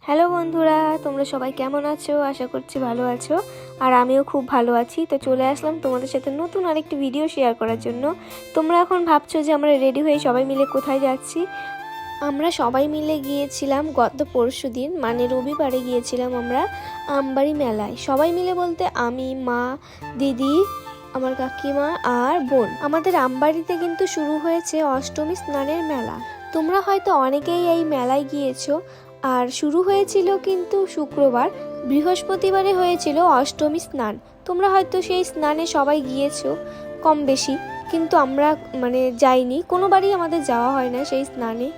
Hello বন্ধুরা, তোমরা সবাই কেমন আছো? আশা করছি ভালো আছো। আর আমিও খুব ভালো আছি। তো চলে আসলাম তোমাদের সাথে নতুন আরেকটি ভিডিও শেয়ার করার জন্য। তোমরা এখন ভাবছো যে আমরা রেডি হয়ে সবাই মিলে কোথায় যাচ্ছি। আমরা সবাই মিলে গিয়েছিলাম গত পরশুদিন, মানে রবিবারে গিয়েছিলাম আমরা আমবাড়ি মেলায়। সবাই মিলে বলতে আমি, মা, দিদি, আমার কাকিমা আর বোন। আমাদের আমবাড়িতে কিন্তু শুরু হয়েছে অষ্টমী স্নানের মেলা। তোমরা হয়তো অনেকেই এই মেলায় গিয়েছো। আর শুরু হয়েছিল কিন্তু শুক্রবার, বৃহস্পতিবারে হয়েছিল অষ্টমী স্নান। তোমরা হয়তো সেই স্নানে সবাই গিয়েছো কম বেশি, কিন্তু আমরা যাইনি, কোনোবারই আমাদের যাওয়া হয় না সেই স্নানে।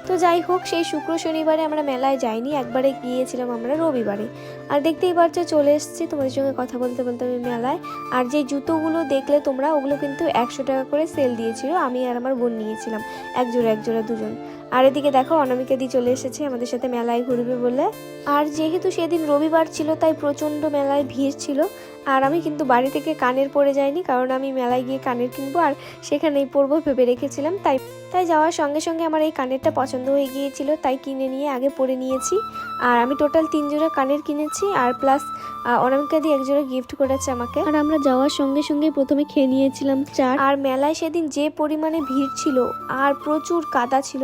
তো যাই হোক, সেই শুক্র শনিবারে আমরা মেলায় যাইনি, একবারে গিয়েছিলাম আমরা রবিবারে। আর দেখতেই পারছো চলে এসেছি তোমাদের সঙ্গে কথা বলতে বলতে আমি মেলায়। আর যে জুতোগুলো দেখলে তোমরা, ওগুলো কিন্তু 100 টাকা করে সেল দিয়েছিল। আমি আর আমার বোন নিয়েছিলাম এক জোড়া দুজন। আর এদিকে দেখো অনামিকা দি চলে এসেছে আমাদের সাথে মেলায় ঘুরবে বলে। আর যেহেতু সেদিন রবিবার ছিল তাই প্রচণ্ড মেলায় ভিড় ছিল। আর আমি কিন্তু বাড়ি থেকে কানের পরে যাইনি, কারণ আমি মেলায় গিয়ে কানের কিনবো আর সেখানেই পরবো ভেবে রেখেছিলাম। তাই যাওয়ার সঙ্গে সঙ্গে আমার এই কানেরটা পছন্দ হয়ে গিয়েছিল, তাই কিনে নিয়ে আগে পরে নিয়েছি। আর আমি টোটাল 3 জোড়া কানের কিনেছি, আর প্লাস অনামিকা দিয়ে 1 জোড়া গিফট করেছে আমাকে। আর আমরা যাওয়ার সঙ্গে সঙ্গে প্রথমে খেয়ে নিয়েছিলাম চাট। আর মেলায় সেদিন যে পরিমাণে ভিড় ছিল আর প্রচুর কাদা ছিল,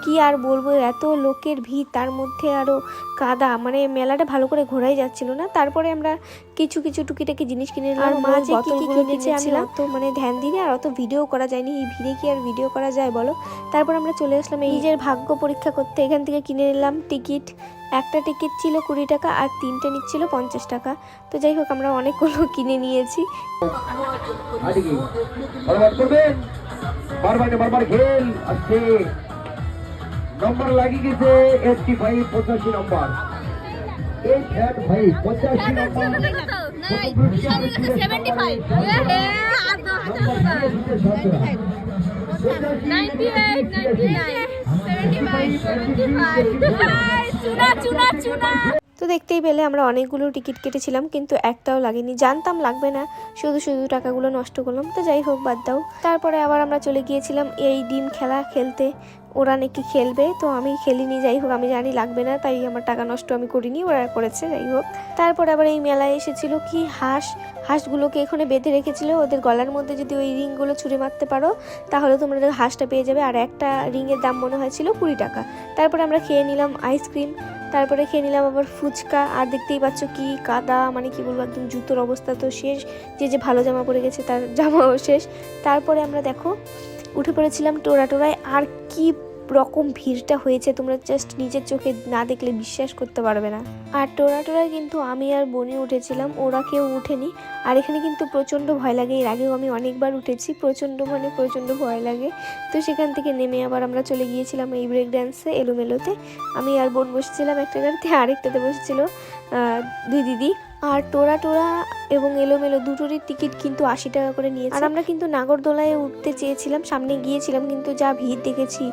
কি আর বলবো, এত লোকের ভিড়, তার মধ্যে আরো কাদা, মেলাটা ভালো করে ঘোরাই যাচ্ছিল না। তারপরে আমরা কিছু টুকিটাকি জিনিস কিনে নিলাম। আর মা যে কি কিনেছে আমি অত ধ্যান দিইনি, আর অত ভিডিও করা যায়নি। এই ভিড়ে কি আর ভিডিও করা যায় বলো? তারপর আমরা চলে আসলাম এই নিজের ভাগ্য পরীক্ষা করতে। এখান থেকে কিনে নিলাম টিকিট। একটা টিকিট ছিল 20 টাকা আর 3টে নিচ্ছিল 50 টাকা। তো যাই হোক, আমরা অনেকগুলো কিনে নিয়েছি। নম্বর লাগি গেছে 85 85 নম্বর। এই খেট ভাই 85 নম্বর নাই 75 তো দেখতেই পেলে আমরা অনেকগুলো টিকিট কেটেছিলাম, কিন্তু একটাও লাগেনি। জানতাম লাগবে না, শুধু টাকাগুলো নষ্ট করলাম। তো যাই হোক, বাদ দাও। তারপরে আবার আমরা চলে গিয়েছিলাম এই ডিম খেলা খেলতে। ওরা নাকি খেলবে, তো আমি খেলিনি। যাই হোক, আমি জানি লাগবে না, তাই আমার টাকা নষ্ট আমি করিনি, ওরা করেছে। যাই হোক, তারপর আবার এই মেলায় এসেছিল কি হাঁসগুলোকে এখানে বেঁধে রেখেছিল। ওদের গলার মধ্যে যদি ওই রিংগুলো ছুঁড়ে মারতে পারো তাহলে তোমরা হাঁসটা পেয়ে যাবে। আর একটা রিংয়ের দাম মনে হয়েছিল 20 টাকা। তারপরে আমরা খেয়ে নিলাম আইসক্রিম, তারপরে খেয়ে নিলাম আবার ফুচকা। আর দেখতেই পাচ্ছ কি কাদা, কি বলবো, একদম জুতোর অবস্থা তো শেষ। যে ভালো জামা পরে গেছে তার জামাও শেষ। তারপরে আমরা দেখো উঠে পড়েছিলাম টোরায়। আর কি রকম ভিড়টা হয়েছে তোমরা জাস্ট নিজের চোখে না দেখলে বিশ্বাস করতে পারবে না। আর টোরায় কিন্তু আমি আর বনি উঠেছিলাম, ওরা কেউ উঠেনি। আর এখানে কিন্তু প্রচণ্ড ভয় লাগে। এর আগেও আমি অনেকবার উঠেছি, প্রচণ্ড ভয় লাগে। তো সেখান থেকে নেমে আবার আমরা চলে গিয়েছিলাম এই ব্রেক ড্যান্সে এলোমেলোতে। আমি আর বোন বসেছিলাম একটা গাড়িতে, আরেকটাতে বসেছিল 2 দিদি। আর টোরা এবং এলোমেলো দুটোরই টিকিট কিন্তু 80 টাকা করে নিয়েছে। আর আমরা কিন্তু নাগরদোলায় উঠতে চেয়েছিলাম, সামনে গিয়েছিলাম, কিন্তু যা ভিড় দেখেছি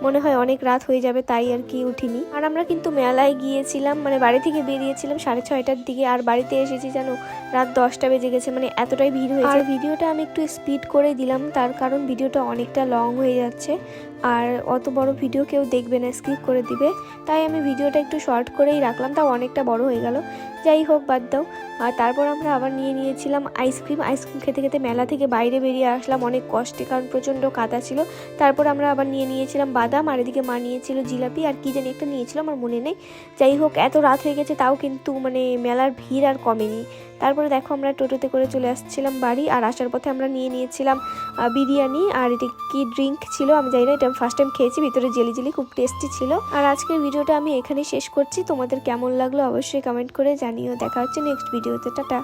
মনে হয় অনেক রাত হয়ে যাবে, তাই আর কি উঠিনি। আর আমরা কিন্তু মেলায় গিয়েছিলাম, বাড়ি থেকে বেরিয়েছিলাম 6:30টার দিকে, আর বাড়িতে এসেছি জানো রাত 10টা বেজে গেছে। এতটাই ভিড় হয়েছে। আর ভিডিওটা আমি একটু স্পিড করে দিলাম, তার কারণ ভিডিওটা অনেকটা লং হয়ে যাচ্ছে। আর অত বড় ভিডিও কেউ দেখবে না, স্কিপ করে দিবে। তাই আমি ভিডিওটা একটু শর্ট করেই রাখলাম, তাও অনেকটা বড় হয়ে গেল। যাই হোক, বাদ দাও। আর তারপর আমরা আবার নিয়েছিলাম আইসক্রিম খেতে খেতে মেলা থেকে বাইরে বেরিয়ে আসলাম অনেক কষ্টে, কারণ প্রচণ্ড কাদা ছিল। তারপর আমরা আবার নিয়েছিলাম বাদাম, আর এদিকে মা নিয়েছিল জিলাপি, আর কি জানি একটা নিয়েছিল আমার মনে নেই। যাই হোক, এত রাত হয়ে গেছে তাও কিন্তু মেলার ভিড় আর কমেনি। তারপরে দেখো আমরা টোটোতে করে চলে আসছিলাম বাড়ি। আর আসার পথে আমরা নিয়েছিলাম বিরিয়ানি, আর এটা কি ড্রিঙ্ক ছিল আমি জানি না, এটা ফার্স্ট টাইম খেয়েছি। ভিতরে জেলি খুব টেস্টি ছিল। আর আজকের ভিডিওটা আমি এখানেই শেষ করছি। তোমাদের কেমন লাগলো অবশ্যই কমেন্ট করে জানিও। দেখা হচ্ছে নেক্সট ভিডিওতে। টাটা।